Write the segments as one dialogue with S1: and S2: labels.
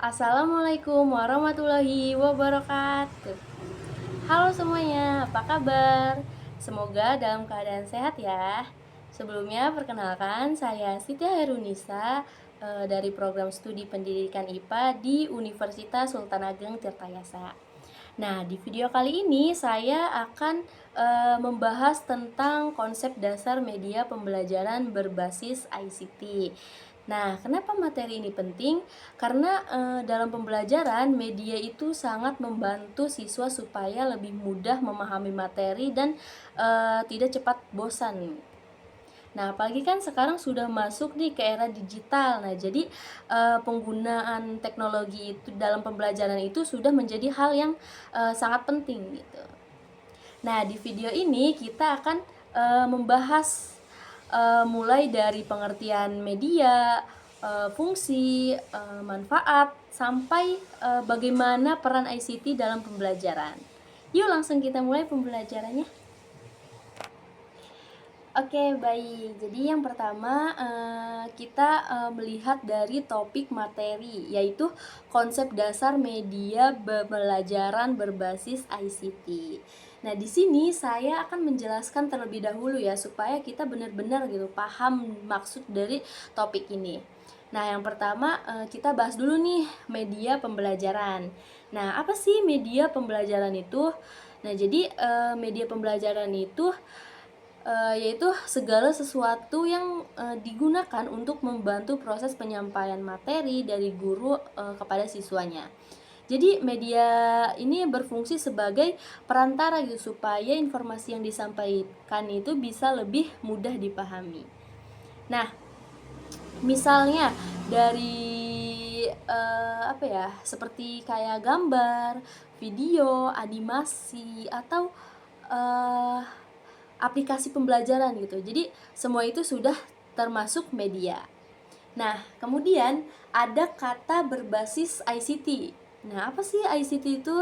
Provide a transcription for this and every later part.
S1: Assalamualaikum warahmatullahi wabarakatuh. Halo semuanya, apa kabar? Semoga dalam keadaan sehat ya. Sebelumnya perkenalkan, saya Siti Hairunisa dari program studi pendidikan IPA di Universitas Sultan Ageng Tirtayasa. Nah, di video kali ini saya akan membahas tentang konsep dasar media pembelajaran berbasis ICT. Nah, kenapa materi ini penting? Karena dalam pembelajaran media itu sangat membantu siswa supaya lebih mudah memahami materi dan tidak cepat bosan. Nah, apalagi kan sekarang sudah masuk nih ke era digital. Nah, jadi penggunaan teknologi itu dalam pembelajaran itu sudah menjadi hal yang sangat penting gitu. Nah, di video ini kita akan membahas mulai dari pengertian media, fungsi, manfaat, sampai bagaimana peran ICT dalam pembelajaran. Yuk langsung kita mulai pembelajarannya. Oke, baik. Jadi yang pertama kita melihat dari topik materi, yaitu konsep dasar media pembelajaran berbasis ICT. Nah, di sini saya akan menjelaskan terlebih dahulu ya, supaya kita benar-benar gitu paham maksud dari topik ini. Nah, yang pertama kita bahas dulu nih media pembelajaran. Nah, apa sih media pembelajaran itu? Nah, jadi media pembelajaran itu yaitu segala sesuatu yang digunakan untuk membantu proses penyampaian materi dari guru kepada siswanya. Jadi media ini berfungsi sebagai perantara gitu, supaya informasi yang disampaikan itu bisa lebih mudah dipahami. Nah, misalnya dari apa ya, seperti kayak gambar, video, animasi, atau eh, aplikasi pembelajaran gitu. Jadi semua itu sudah termasuk media. Nah, kemudian ada kata berbasis ICT. Nah, apa sih ICT itu?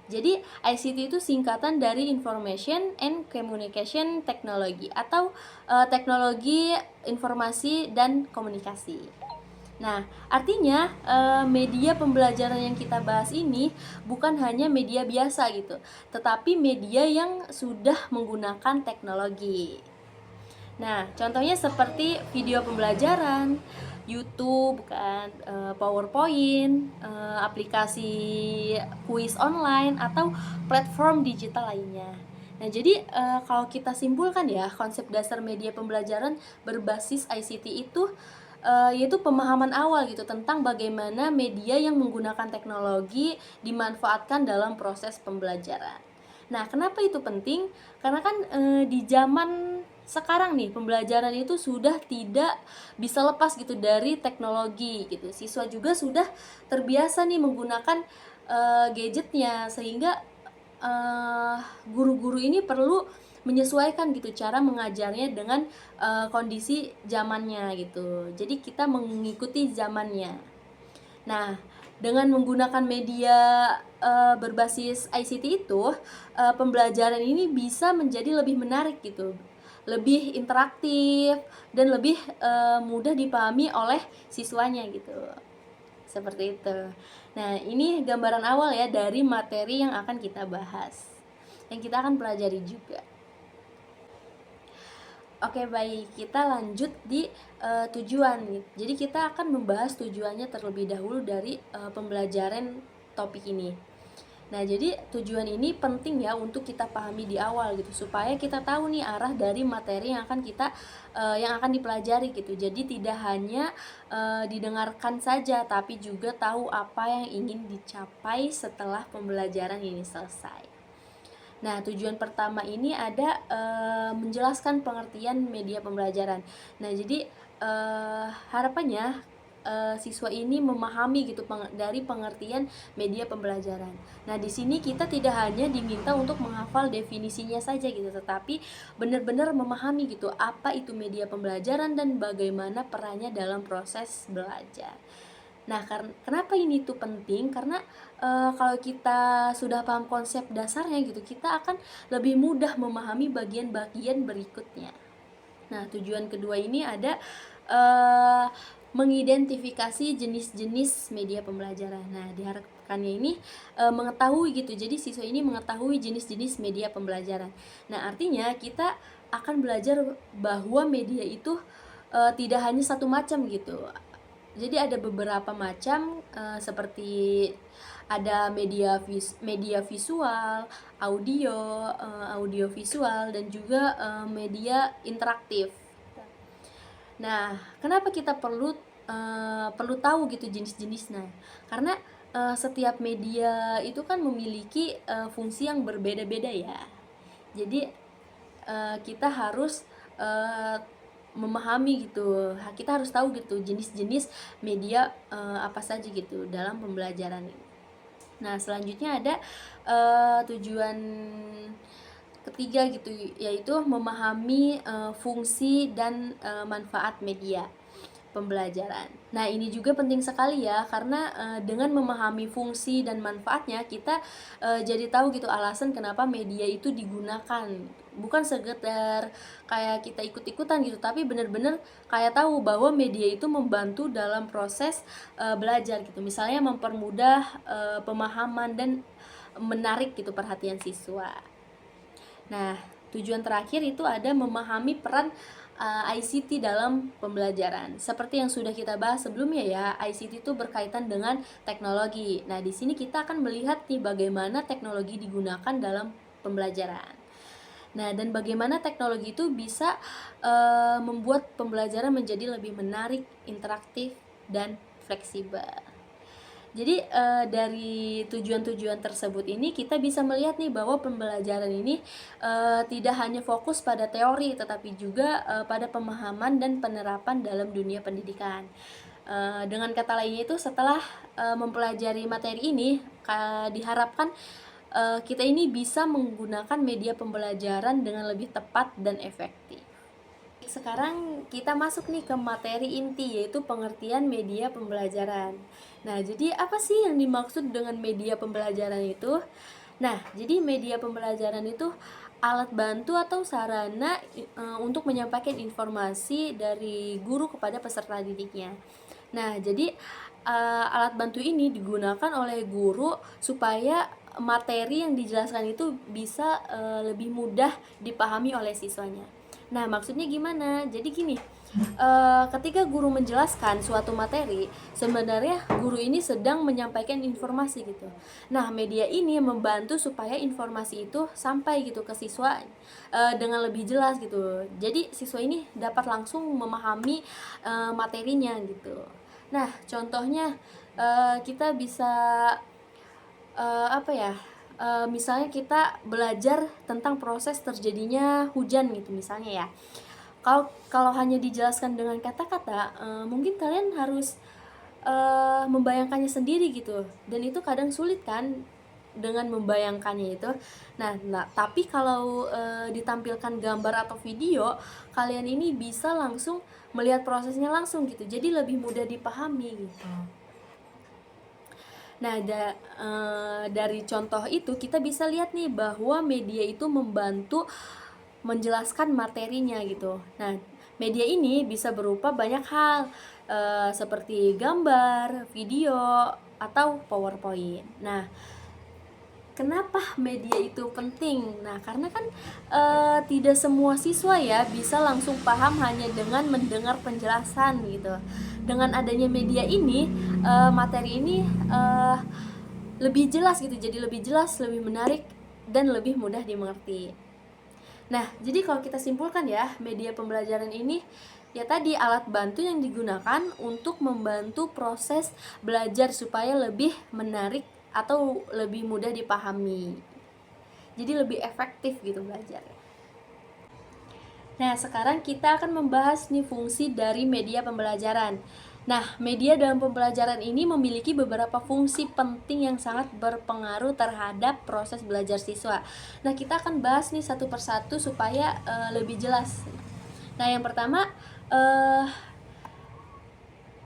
S1: Jadi ICT itu singkatan dari Information and Communication Technology atau teknologi informasi dan komunikasi. Nah, artinya media pembelajaran yang kita bahas ini bukan hanya media biasa gitu, tetapi media yang sudah menggunakan teknologi. Nah, contohnya seperti video pembelajaran, YouTube kan, PowerPoint, aplikasi kuis online atau platform digital lainnya. Nah, jadi kalau kita simpulkan ya, konsep dasar media pembelajaran berbasis ICT itu yaitu pemahaman awal gitu tentang bagaimana media yang menggunakan teknologi dimanfaatkan dalam proses pembelajaran. Nah, kenapa itu penting? Karena kan di zaman sekarang nih pembelajaran itu sudah tidak bisa lepas gitu dari teknologi gitu. Siswa juga sudah terbiasa nih menggunakan gadgetnya, sehingga guru-guru ini perlu menyesuaikan gitu cara mengajarnya dengan kondisi zamannya gitu. Jadi kita mengikuti zamannya. Nah, dengan menggunakan media berbasis ICT itu, pembelajaran ini bisa menjadi lebih menarik gitu, lebih interaktif dan lebih mudah dipahami oleh siswanya gitu. Seperti itu. Nah, ini gambaran awal ya dari materi yang akan kita bahas, yang kita akan pelajari juga. Oke, baik, kita lanjut di tujuan. Jadi kita akan membahas tujuannya terlebih dahulu dari pembelajaran topik ini. Nah, jadi tujuan ini penting ya untuk kita pahami di awal gitu, supaya kita tahu nih arah dari materi yang akan kita yang akan dipelajari gitu. Jadi tidak hanya didengarkan saja, tapi juga tahu apa yang ingin dicapai setelah pembelajaran ini selesai. Nah, tujuan pertama ini ada menjelaskan pengertian media pembelajaran. Nah, jadi harapannya siswa ini memahami gitu dari pengertian media pembelajaran. Nah, di sini kita tidak hanya diminta untuk menghafal definisinya saja gitu, tetapi benar-benar memahami gitu apa itu media pembelajaran dan bagaimana perannya dalam proses belajar. Nah, kenapa ini tuh penting? Karena kalau kita sudah paham konsep dasarnya gitu, kita akan lebih mudah memahami bagian-bagian berikutnya. Nah, tujuan kedua ini ada mengidentifikasi jenis-jenis media pembelajaran. Nah, diharapkannya ini mengetahui gitu. Jadi siswa ini mengetahui jenis-jenis media pembelajaran. Nah, artinya kita akan belajar bahwa media itu tidak hanya satu macam gitu. Jadi ada beberapa macam seperti ada media visual, audio visual, dan juga media interaktif. Nah, kenapa kita perlu tahu gitu jenis-jenisnya? Karena setiap media itu kan memiliki fungsi yang berbeda-beda ya. Jadi kita harus memahami gitu. Kita harus tahu gitu jenis-jenis media apa saja gitu dalam pembelajaran ini. Nah, selanjutnya ada tujuan ketiga gitu, yaitu memahami fungsi dan manfaat media pembelajaran. Nah, ini juga penting sekali ya, karena dengan memahami fungsi dan manfaatnya kita jadi tahu gitu alasan kenapa media itu digunakan. Bukan sekedar kayak kita ikut-ikutan gitu, tapi benar-benar kayak tahu bahwa media itu membantu dalam proses belajar gitu. Misalnya mempermudah pemahaman dan menarik gitu perhatian siswa. Nah, tujuan terakhir itu ada memahami peran ICT dalam pembelajaran. Seperti yang sudah kita bahas sebelumnya ya, ICT itu berkaitan dengan teknologi. Nah, di sini kita akan melihat nih bagaimana teknologi digunakan dalam pembelajaran. Nah, dan bagaimana teknologi itu bisa membuat pembelajaran menjadi lebih menarik, interaktif, dan fleksibel. Jadi dari tujuan-tujuan tersebut ini kita bisa melihat nih bahwa pembelajaran ini tidak hanya fokus pada teori, tetapi juga pada pemahaman dan penerapan dalam dunia pendidikan. Dengan kata lainnya itu, setelah mempelajari materi ini, diharapkan kita ini bisa menggunakan media pembelajaran dengan lebih tepat dan efektif. Sekarang kita masuk nih ke materi inti, yaitu pengertian media pembelajaran. Nah, jadi apa sih yang dimaksud dengan media pembelajaran itu? Nah, jadi media pembelajaran itu alat bantu atau sarana untuk menyampaikan informasi dari guru kepada peserta didiknya. Nah, jadi alat bantu ini digunakan oleh guru supaya materi yang dijelaskan itu bisa lebih mudah dipahami oleh siswanya. Nah, maksudnya gimana? Jadi gini, ketika guru menjelaskan suatu materi, sebenarnya guru ini sedang menyampaikan informasi gitu. Nah, media ini membantu supaya informasi itu sampai gitu ke siswa dengan lebih jelas gitu. Jadi siswa ini dapat langsung memahami materinya gitu. Nah, contohnya kita bisa misalnya kita belajar tentang proses terjadinya hujan gitu misalnya ya. Kalau hanya dijelaskan dengan kata-kata, mungkin kalian harus membayangkannya sendiri gitu, dan itu kadang sulit kan dengan membayangkannya itu. Nah tapi kalau ditampilkan gambar atau video, kalian ini bisa langsung melihat prosesnya langsung gitu, jadi lebih mudah dipahami gitu. Nah, dari contoh itu kita bisa lihat nih bahwa media itu membantu menjelaskan materinya gitu. Nah, media ini bisa berupa banyak hal seperti gambar, video, atau PowerPoint. Nah, kenapa media itu penting? Nah, karena kan tidak semua siswa ya bisa langsung paham hanya dengan mendengar penjelasan gitu. Dengan adanya media ini, materi ini lebih jelas gitu, jadi lebih jelas, lebih menarik, dan lebih mudah dimengerti. Nah, jadi kalau kita simpulkan ya, media pembelajaran ini ya tadi alat bantu yang digunakan untuk membantu proses belajar supaya lebih menarik atau lebih mudah dipahami. Jadi lebih efektif gitu belajar. Nah, sekarang kita akan membahas nih fungsi dari media pembelajaran. Nah, media dalam pembelajaran ini memiliki beberapa fungsi penting yang sangat berpengaruh terhadap proses belajar siswa. Nah, kita akan bahas nih satu persatu supaya lebih jelas. Nah, yang pertama,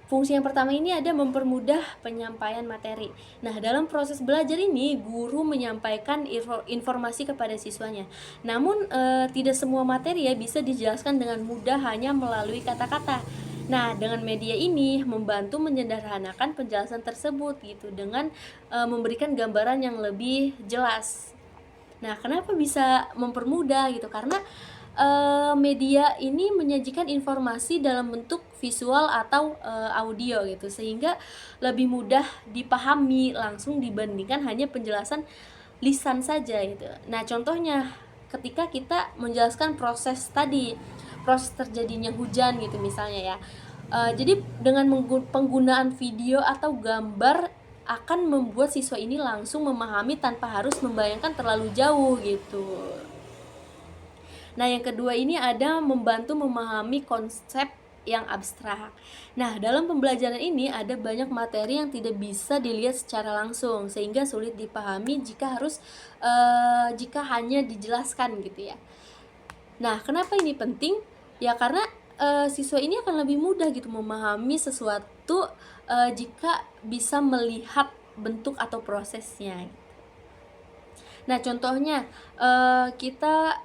S1: fungsi yang pertama ini ada mempermudah penyampaian materi. Nah, dalam proses belajar ini, guru menyampaikan informasi kepada siswanya. Namun, tidak semua materi ya bisa dijelaskan dengan mudah hanya melalui kata-kata. Nah, dengan media ini membantu menyederhanakan penjelasan tersebut gitu dengan memberikan gambaran yang lebih jelas. Nah, kenapa bisa mempermudah gitu? Karena media ini menyajikan informasi dalam bentuk visual atau audio gitu, sehingga lebih mudah dipahami langsung dibandingkan hanya penjelasan lisan saja gitu. Nah, contohnya ketika kita menjelaskan proses tadi, proses terjadinya hujan gitu misalnya ya. Jadi dengan penggunaan video atau gambar akan membuat siswa ini langsung memahami tanpa harus membayangkan terlalu jauh gitu. Nah, yang kedua ini ada membantu memahami konsep yang abstrak. Nah, dalam pembelajaran ini ada banyak materi yang tidak bisa dilihat secara langsung sehingga sulit dipahami jika hanya dijelaskan gitu ya. Nah, kenapa ini penting? Ya karena siswa ini akan lebih mudah gitu memahami sesuatu jika bisa melihat bentuk atau prosesnya. Nah, contohnya kita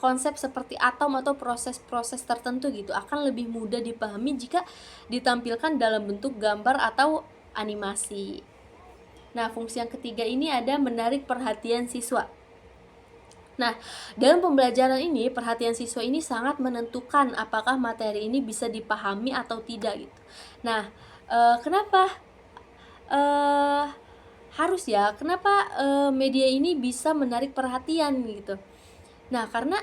S1: konsep seperti atom atau proses-proses tertentu gitu akan lebih mudah dipahami jika ditampilkan dalam bentuk gambar atau animasi. Nah, fungsi yang ketiga ini ada menarik perhatian siswa. Nah, dalam pembelajaran ini perhatian siswa ini sangat menentukan apakah materi ini bisa dipahami atau tidak gitu. Nah, kenapa harus ya? Kenapa media ini bisa menarik perhatian gitu? Nah, karena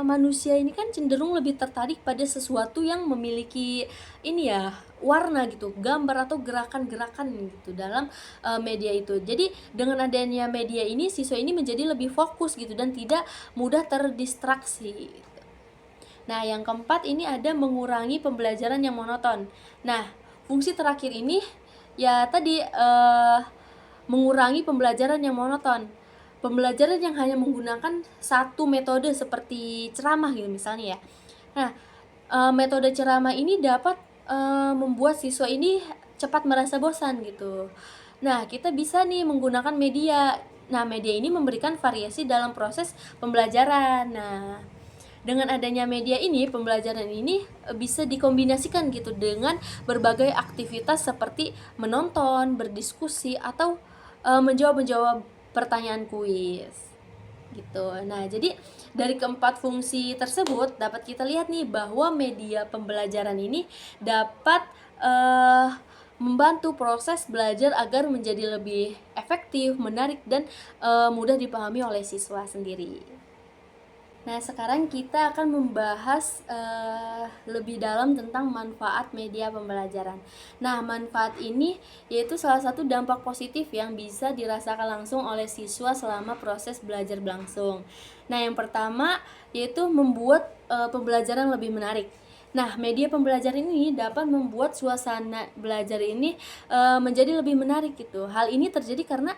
S1: manusia ini kan cenderung lebih tertarik pada sesuatu yang memiliki ini ya, warna gitu, gambar atau gerakan-gerakan gitu dalam media itu. Jadi dengan adanya media ini siswa ini menjadi lebih fokus gitu dan tidak mudah terdistraksi. Nah, yang keempat ini ada mengurangi pembelajaran yang monoton. Nah, fungsi terakhir ini ya tadi mengurangi pembelajaran yang monoton. Pembelajaran yang hanya menggunakan satu metode seperti ceramah gitu misalnya ya. Nah, metode ceramah ini dapat membuat siswa ini cepat merasa bosan gitu. Nah, kita bisa nih menggunakan media. Nah, media ini memberikan variasi dalam proses pembelajaran. Nah, dengan adanya media ini, pembelajaran ini bisa dikombinasikan gitu dengan berbagai aktivitas seperti menonton, berdiskusi, atau menjawab pertanyaan kuis gitu. Nah, jadi dari keempat fungsi tersebut dapat kita lihat nih bahwa media pembelajaran ini dapat membantu proses belajar agar menjadi lebih efektif, menarik, dan mudah dipahami oleh siswa sendiri. Nah, sekarang kita akan membahas lebih dalam tentang manfaat media pembelajaran. Nah, manfaat ini yaitu salah satu dampak positif yang bisa dirasakan langsung oleh siswa selama proses belajar berlangsung. Nah, yang pertama yaitu membuat pembelajaran lebih menarik. Nah, media pembelajaran ini dapat membuat suasana belajar ini menjadi lebih menarik gitu. Hal ini terjadi karena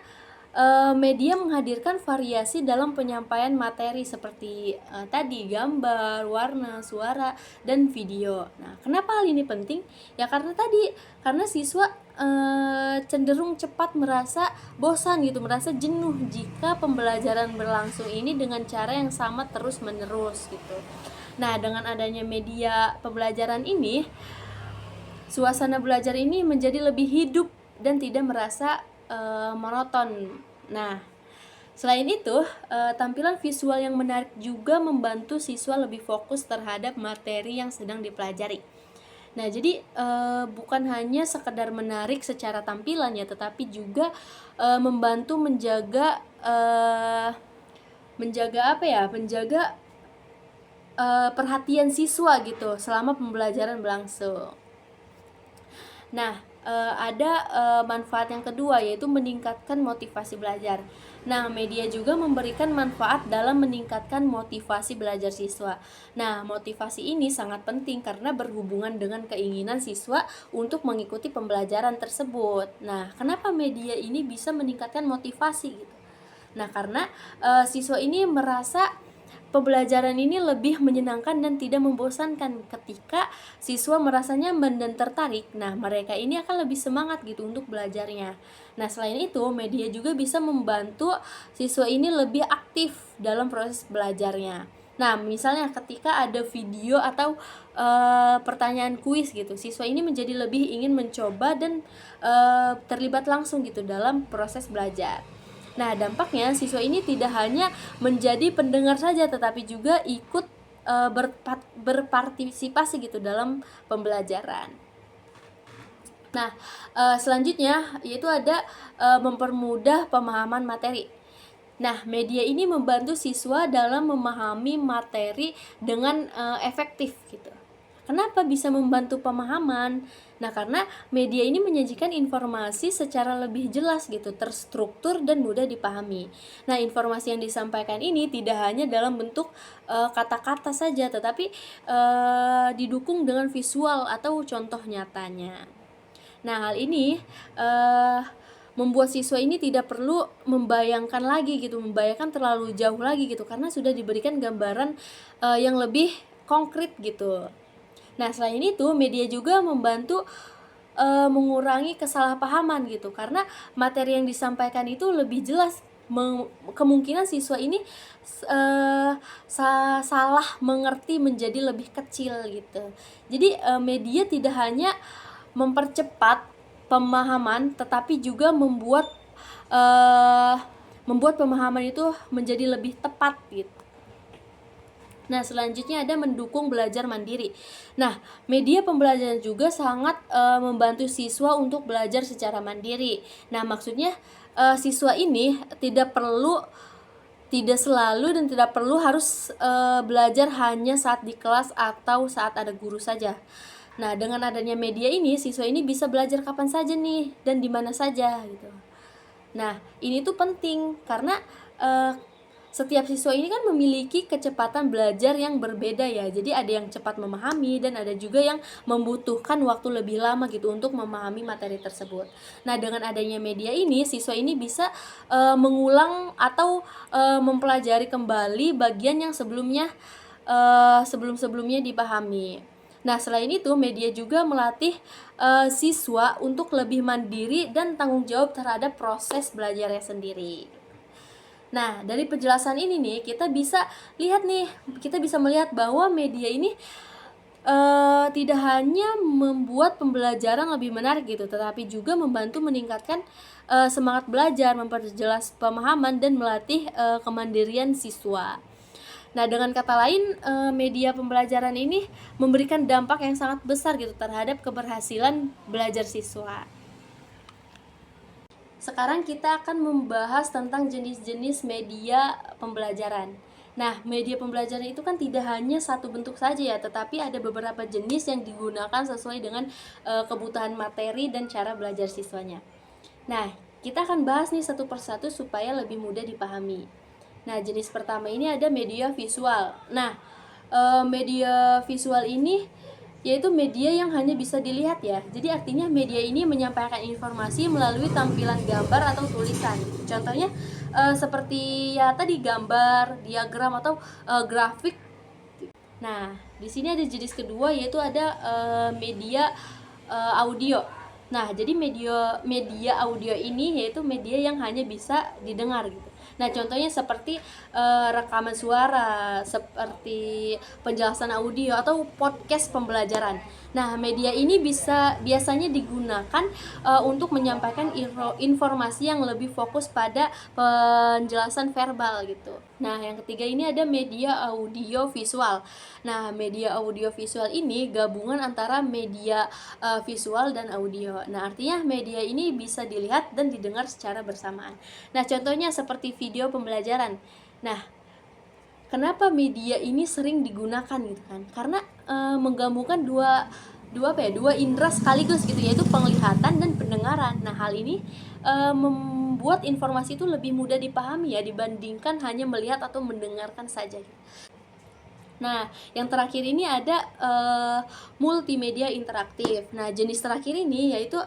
S1: media menghadirkan variasi dalam penyampaian materi seperti tadi gambar, warna, suara, dan video. Nah, kenapa hal ini penting? Ya karena siswa cenderung cepat merasa bosan gitu, merasa jenuh jika pembelajaran berlangsung ini dengan cara yang sama terus-menerus gitu. Nah, dengan adanya media pembelajaran ini, suasana belajar ini menjadi lebih hidup dan tidak merasa monoton. Nah, selain itu, tampilan visual yang menarik juga membantu siswa lebih fokus terhadap materi yang sedang dipelajari. Nah, jadi bukan hanya sekedar menarik secara tampilan ya, tetapi juga membantu menjaga perhatian siswa gitu selama pembelajaran berlangsung. Nah, ada manfaat yang kedua yaitu meningkatkan motivasi belajar. Nah, media juga memberikan manfaat dalam meningkatkan motivasi belajar siswa. Nah, motivasi ini sangat penting karena berhubungan dengan keinginan siswa untuk mengikuti pembelajaran tersebut. Nah, kenapa media ini bisa meningkatkan motivasi gitu? Nah, karena siswa ini merasa pembelajaran ini lebih menyenangkan dan tidak membosankan. Ketika siswa merasa nyaman dan tertarik, nah mereka ini akan lebih semangat gitu untuk belajarnya. Nah, selain itu, media juga bisa membantu siswa ini lebih aktif dalam proses belajarnya. Nah, misalnya ketika ada video atau pertanyaan kuis gitu, siswa ini menjadi lebih ingin mencoba dan terlibat langsung gitu dalam proses belajar. Nah, dampaknya siswa ini tidak hanya menjadi pendengar saja, tetapi juga ikut berpartisipasi gitu dalam pembelajaran. Nah, selanjutnya yaitu ada mempermudah pemahaman materi. Nah, media ini membantu siswa dalam memahami materi dengan efektif gitu. Kenapa bisa membantu pemahaman? Nah, karena media ini menyajikan informasi secara lebih jelas gitu, terstruktur dan mudah dipahami. Nah, informasi yang disampaikan ini tidak hanya dalam bentuk kata-kata saja, tetapi didukung dengan visual atau contoh nyatanya. Nah, hal ini membuat siswa ini tidak perlu membayangkan lagi gitu, membayangkan terlalu jauh lagi gitu, karena sudah diberikan gambaran yang lebih konkret gitu. Nah, selain itu media juga membantu mengurangi kesalahpahaman gitu, karena materi yang disampaikan itu lebih jelas. Kemungkinan siswa ini salah mengerti menjadi lebih kecil gitu. Jadi media tidak hanya mempercepat pemahaman, tetapi juga membuat pemahaman itu menjadi lebih tepat gitu. Nah, selanjutnya ada mendukung belajar mandiri. Nah, media pembelajaran juga sangat membantu siswa untuk belajar secara mandiri. Nah, maksudnya siswa ini tidak selalu dan tidak perlu harus belajar hanya saat di kelas atau saat ada guru saja. Nah, dengan adanya media ini, siswa ini bisa belajar kapan saja nih dan di mana saja gitu. Nah, ini tuh penting karena setiap siswa ini kan memiliki kecepatan belajar yang berbeda ya. Jadi ada yang cepat memahami dan ada juga yang membutuhkan waktu lebih lama gitu untuk memahami materi tersebut. Nah, dengan adanya media ini, siswa ini bisa mengulang atau mempelajari kembali bagian yang sebelum-sebelumnya dipahami. Nah, selain itu media juga melatih siswa untuk lebih mandiri dan tanggung jawab terhadap proses belajarnya sendiri. Nah, dari penjelasan ini nih kita bisa melihat bahwa media ini tidak hanya membuat pembelajaran lebih menarik gitu, tetapi juga membantu meningkatkan semangat belajar, memperjelas pemahaman dan melatih kemandirian siswa. Nah, dengan kata lain, media pembelajaran ini memberikan dampak yang sangat besar gitu terhadap keberhasilan belajar siswa. Sekarang kita akan membahas tentang jenis-jenis media pembelajaran. Nah, media pembelajaran itu kan tidak hanya satu bentuk saja ya, tetapi ada beberapa jenis yang digunakan sesuai dengan kebutuhan materi dan cara belajar siswanya. Nah, kita akan bahas nih satu persatu supaya lebih mudah dipahami. Nah, jenis pertama ini ada media visual. Nah, media visual ini yaitu media yang hanya bisa dilihat ya. Jadi artinya media ini menyampaikan informasi melalui tampilan gambar atau tulisan. Contohnya seperti ya tadi gambar, diagram atau grafik. Nah, di sini ada jenis kedua yaitu ada media audio. Nah, jadi media audio ini yaitu media yang hanya bisa didengar gitu. Nah, contohnya seperti rekaman suara, seperti penjelasan audio atau podcast pembelajaran. Nah, media ini biasanya digunakan untuk menyampaikan informasi yang lebih fokus pada penjelasan verbal gitu. Nah, yang ketiga ini ada media audio visual. Nah, media audio visual ini gabungan antara media visual dan audio. Nah, artinya media ini bisa dilihat dan didengar secara bersamaan. Nah, contohnya seperti video pembelajaran. Nah, kenapa media ini sering digunakan gitu kan? Karena menggabungkan dua indera sekaligus gitu, yaitu penglihatan dan pendengaran. Nah, hal ini membuat informasi itu lebih mudah dipahami ya dibandingkan hanya melihat atau mendengarkan saja. Nah, yang terakhir ini ada multimedia interaktif. Nah, jenis terakhir ini yaitu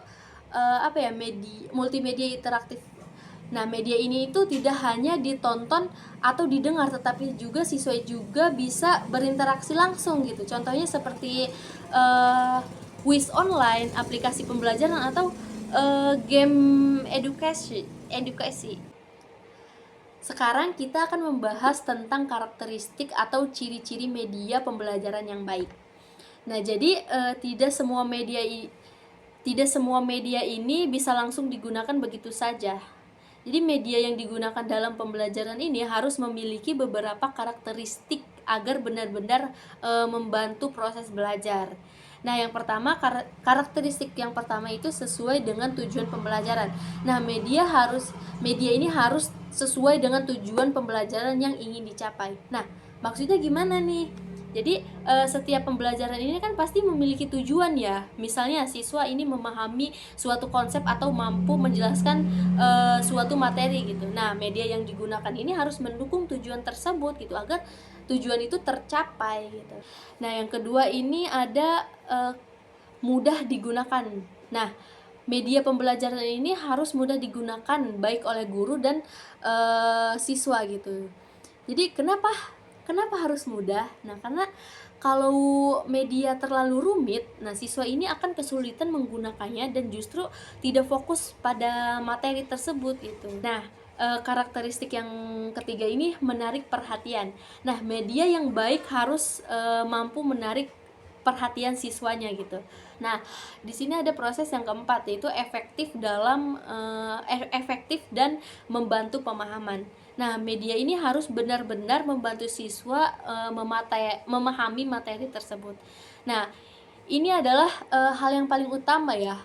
S1: multimedia interaktif. Nah, media ini itu tidak hanya ditonton atau didengar, tetapi juga siswa juga bisa berinteraksi langsung gitu. Contohnya seperti quiz online, aplikasi pembelajaran atau game edukasi. Sekarang kita akan membahas tentang karakteristik atau ciri-ciri media pembelajaran yang baik. Nah, jadi tidak semua media ini bisa langsung digunakan begitu saja. Jadi media yang digunakan dalam pembelajaran ini harus memiliki beberapa karakteristik agar benar-benar membantu proses belajar. Nah, yang pertama, karakteristik yang pertama itu sesuai dengan tujuan pembelajaran. Nah, media ini harus sesuai dengan tujuan pembelajaran yang ingin dicapai. Nah, maksudnya gimana nih? Jadi setiap pembelajaran ini kan pasti memiliki tujuan ya. Misalnya siswa ini memahami suatu konsep atau mampu menjelaskan suatu materi gitu. Nah, media yang digunakan ini harus mendukung tujuan tersebut gitu agar tujuan itu tercapai gitu. Nah, yang kedua ini ada mudah digunakan. Nah, media pembelajaran ini harus mudah digunakan baik oleh guru dan siswa gitu. Jadi kenapa harus mudah? Nah, karena kalau media terlalu rumit, nah siswa ini akan kesulitan menggunakannya dan justru tidak fokus pada materi tersebut gitu. Nah, karakteristik yang ketiga ini menarik perhatian. Nah, media yang baik harus mampu menarik perhatian siswanya gitu. Nah, di sini ada proses yang keempat, yaitu efektif dan membantu pemahaman. Nah, media ini harus benar-benar membantu siswa memahami materi tersebut. Nah, ini adalah hal yang paling utama ya.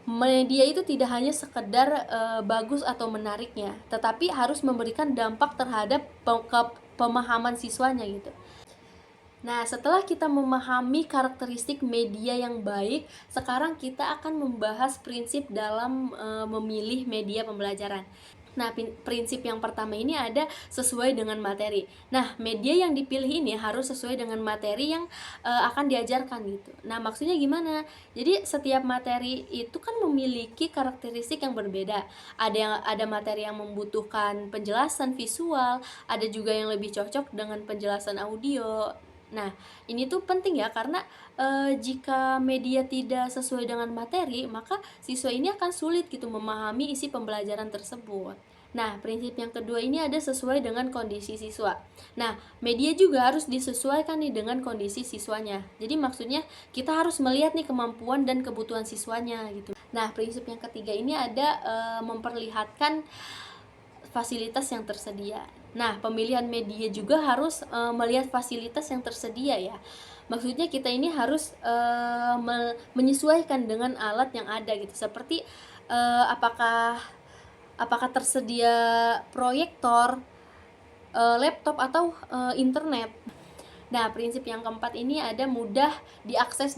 S1: Media itu tidak hanya sekedar bagus atau menariknya, tetapi harus memberikan dampak terhadap pemahaman siswanya gitu. Nah, setelah kita memahami karakteristik media yang baik, sekarang kita akan membahas prinsip dalam memilih media pembelajaran. Nah, prinsip yang pertama ini ada sesuai dengan materi. Nah, media yang dipilih ini harus sesuai dengan materi yang akan diajarkan gitu. Nah, maksudnya gimana? Jadi setiap materi itu kan memiliki karakteristik yang berbeda. Ada materi yang membutuhkan penjelasan visual, ada juga yang lebih cocok dengan penjelasan audio. Nah, ini tuh penting ya karena jika media tidak sesuai dengan materi, maka siswa ini akan sulit gitu memahami isi pembelajaran tersebut. Nah, prinsip yang kedua ini ada sesuai dengan kondisi siswa. Nah, media juga harus disesuaikan nih dengan kondisi siswanya. Jadi maksudnya kita harus melihat nih kemampuan dan kebutuhan siswanya gitu. Nah, prinsip yang ketiga ini ada memperlihatkan fasilitas yang tersedia. Nah, pemilihan media juga harus melihat fasilitas yang tersedia ya. Maksudnya kita ini harus menyesuaikan dengan alat yang ada gitu. Seperti apakah tersedia proyektor, laptop atau internet. Nah, prinsip yang keempat ini ada mudah diakses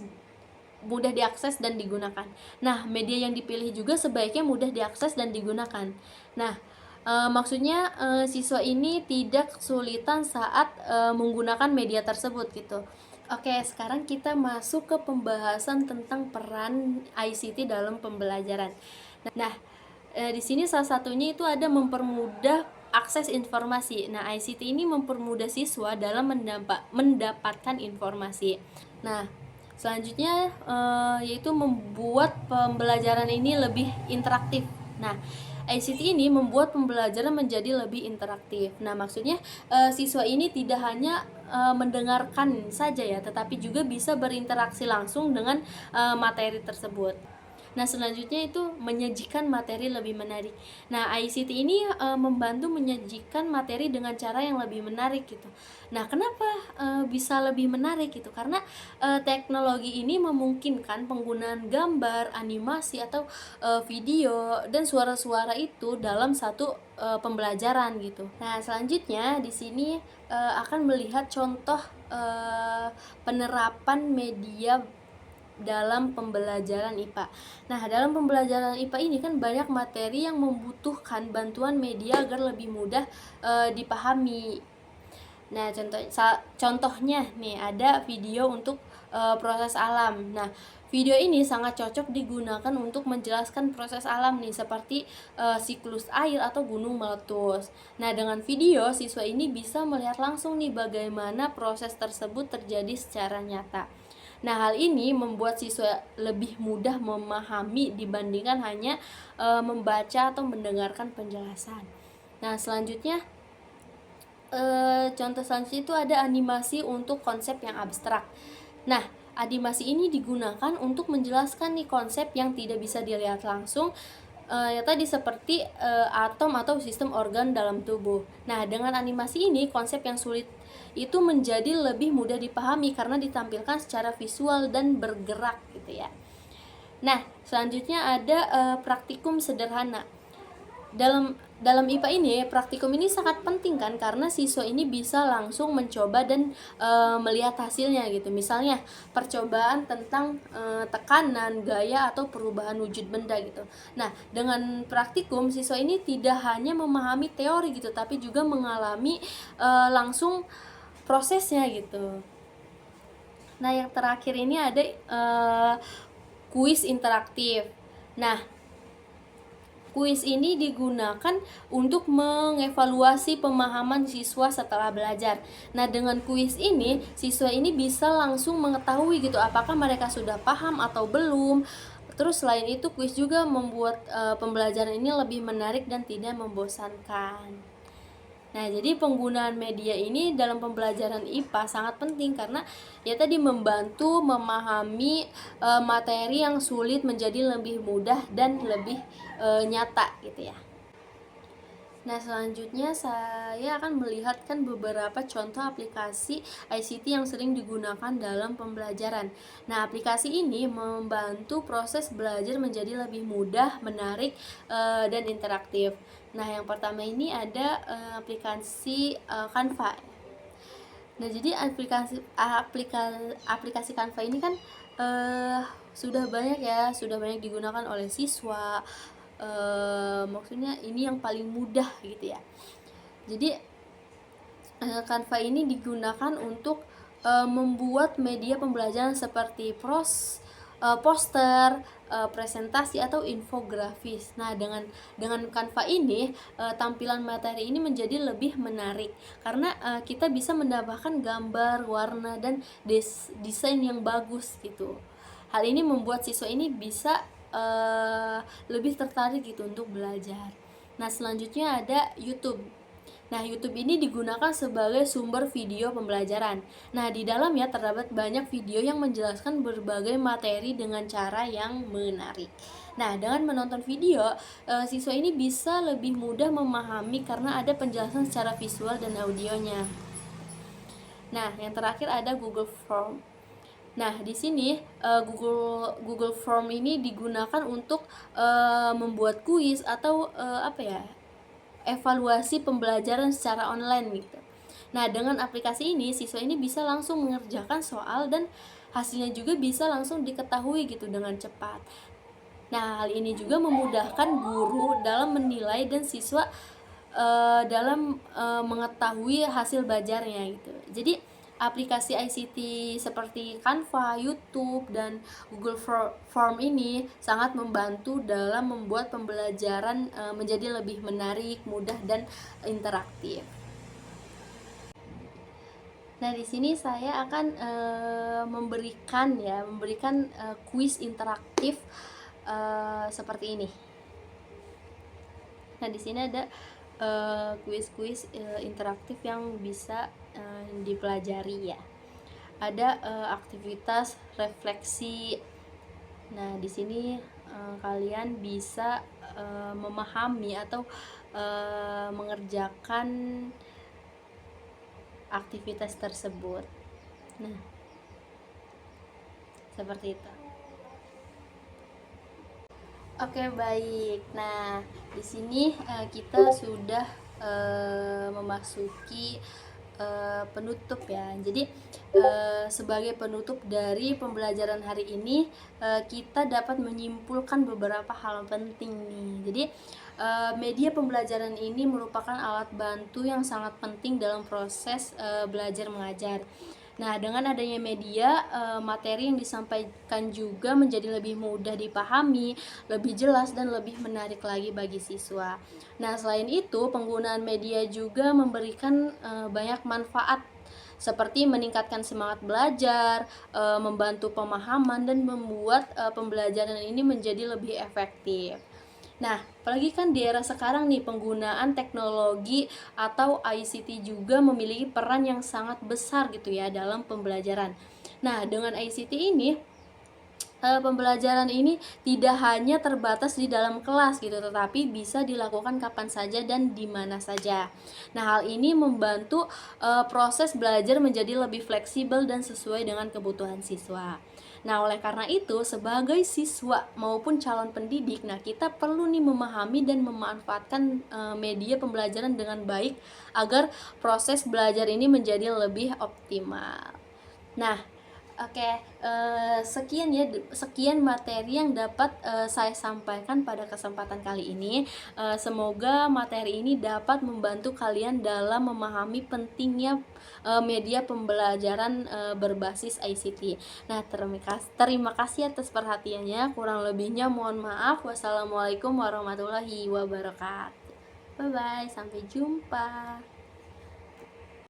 S1: dan digunakan. Nah, media yang dipilih juga sebaiknya mudah diakses dan digunakan. Nah, maksudnya siswa ini tidak kesulitan saat menggunakan media tersebut gitu. Oke, sekarang kita masuk ke pembahasan tentang peran ICT dalam pembelajaran. Nah, di sini salah satunya itu ada mempermudah akses informasi. Nah, ICT ini mempermudah siswa dalam mendapatkan informasi. Nah, selanjutnya yaitu membuat pembelajaran ini lebih interaktif. Nah, ICT ini membuat pembelajaran menjadi lebih interaktif. Nah, maksudnya siswa ini tidak hanya mendengarkan saja ya, tetapi juga bisa berinteraksi langsung dengan materi tersebut. Nah, selanjutnya itu menyajikan materi lebih menarik. Nah, ICT ini membantu menyajikan materi dengan cara yang lebih menarik gitu. Nah, kenapa bisa lebih menarik gitu? Karena teknologi ini memungkinkan penggunaan gambar, animasi atau video dan suara-suara itu dalam satu pembelajaran gitu. Nah, selanjutnya di sini akan melihat contoh penerapan media dalam pembelajaran IPA. Nah, dalam pembelajaran IPA ini kan banyak materi yang membutuhkan bantuan media agar lebih mudah dipahami. Nah, contohnya nih ada video untuk proses alam. Nah, video ini sangat cocok digunakan untuk menjelaskan proses alam nih seperti siklus air atau gunung meletus. Nah, dengan video siswa ini bisa melihat langsung nih bagaimana proses tersebut terjadi secara nyata. Nah, hal ini membuat siswa lebih mudah memahami dibandingkan hanya membaca atau mendengarkan penjelasan. Nah, selanjutnya contoh selanjutnya itu ada animasi untuk konsep yang abstrak. Nah, animasi ini digunakan untuk menjelaskan nih konsep yang tidak bisa dilihat langsung, ya tadi seperti atom atau sistem organ dalam tubuh. Nah, dengan animasi ini konsep yang sulit itu menjadi lebih mudah dipahami karena ditampilkan secara visual dan bergerak gitu ya. Nah, selanjutnya ada praktikum sederhana. Dalam IPA ini, praktikum ini sangat penting kan, karena siswa ini bisa langsung mencoba dan melihat hasilnya gitu. Misalnya percobaan tentang tekanan, gaya atau perubahan wujud benda gitu. Nah, dengan praktikum siswa ini tidak hanya memahami teori gitu, tapi juga mengalami langsung prosesnya gitu. Nah, yang terakhir ini ada kuis interaktif. Nah, kuis ini digunakan untuk mengevaluasi pemahaman siswa setelah belajar. Nah, dengan kuis ini, siswa ini bisa langsung mengetahui gitu apakah mereka sudah paham atau belum. Terus selain itu, kuis juga membuat pembelajaran ini lebih menarik dan tidak membosankan. Nah, jadi penggunaan media ini dalam pembelajaran IPA sangat penting karena ya tadi membantu memahami materi yang sulit menjadi lebih mudah dan lebih nyata gitu ya. Nah, selanjutnya saya akan melihatkan beberapa contoh aplikasi ICT yang sering digunakan dalam pembelajaran. Nah, aplikasi ini membantu proses belajar menjadi lebih mudah, menarik, dan interaktif. Nah, yang pertama ini ada aplikasi Canva. Nah, jadi aplikasi Canva ini kan sudah banyak digunakan oleh siswa. Maksudnya ini yang paling mudah gitu ya. Jadi Canva ini digunakan untuk membuat media pembelajaran seperti poster, presentasi atau infografis. Nah, dengan Canva ini tampilan materi ini menjadi lebih menarik karena kita bisa menambahkan gambar, warna dan desain yang bagus gitu. Hal ini membuat siswa ini bisa lebih tertarik gitu untuk belajar. Nah, selanjutnya ada YouTube. Nah, YouTube ini digunakan sebagai sumber video pembelajaran. Nah, di dalamnya terdapat banyak video yang menjelaskan berbagai materi dengan cara yang menarik. Nah, dengan menonton video, siswa ini bisa lebih mudah memahami karena ada penjelasan secara visual dan audionya. Nah, yang terakhir ada Google Form. Nah, di sini Google Form ini digunakan untuk membuat kuis atau evaluasi pembelajaran secara online gitu. Nah, dengan aplikasi ini siswa ini bisa langsung mengerjakan soal dan hasilnya juga bisa langsung diketahui gitu dengan cepat. Nah, hal ini juga memudahkan guru dalam menilai dan siswa dalam mengetahui hasil belajarnya gitu. Jadi aplikasi ICT seperti Canva, YouTube, dan Google Form ini sangat membantu dalam membuat pembelajaran menjadi lebih menarik, mudah, dan interaktif. Nah, di sini saya akan memberikan kuis interaktif seperti ini. Nah, di sini ada kuis-kuis interaktif yang bisa dipelajari ya. Ada aktivitas refleksi. Nah, di sini kalian bisa memahami atau mengerjakan aktivitas tersebut. Nah, seperti itu. Oke, baik. Nah, di sini kita sudah memasuki penutup ya. Jadi sebagai penutup dari pembelajaran hari ini, kita dapat menyimpulkan beberapa hal penting nih. Jadi media pembelajaran ini merupakan alat bantu yang sangat penting dalam proses belajar mengajar. Nah, dengan adanya media, materi yang disampaikan juga menjadi lebih mudah dipahami, lebih jelas, dan lebih menarik lagi bagi siswa. Nah, selain itu, penggunaan media juga memberikan banyak manfaat seperti meningkatkan semangat belajar, membantu pemahaman, dan membuat pembelajaran ini menjadi lebih efektif. Nah, apalagi kan di era sekarang nih, penggunaan teknologi atau ICT juga memiliki peran yang sangat besar gitu ya dalam pembelajaran. Nah, dengan ICT ini pembelajaran ini tidak hanya terbatas di dalam kelas gitu, tetapi bisa dilakukan kapan saja dan di mana saja. Nah, hal ini membantu proses belajar menjadi lebih fleksibel dan sesuai dengan kebutuhan siswa. Nah, oleh karena itu, sebagai siswa maupun calon pendidik, nah kita perlu nih memahami dan memanfaatkan media pembelajaran dengan baik agar proses belajar ini menjadi lebih optimal. Nah, oke, sekian ya, sekian materi yang dapat saya sampaikan pada kesempatan kali ini. Semoga materi ini dapat membantu kalian dalam memahami pentingnya media pembelajaran berbasis ICT. Nah, terima kasih atas perhatiannya. Kurang lebihnya mohon maaf. Wassalamualaikum warahmatullahi wabarakatuh. Bye bye, sampai jumpa.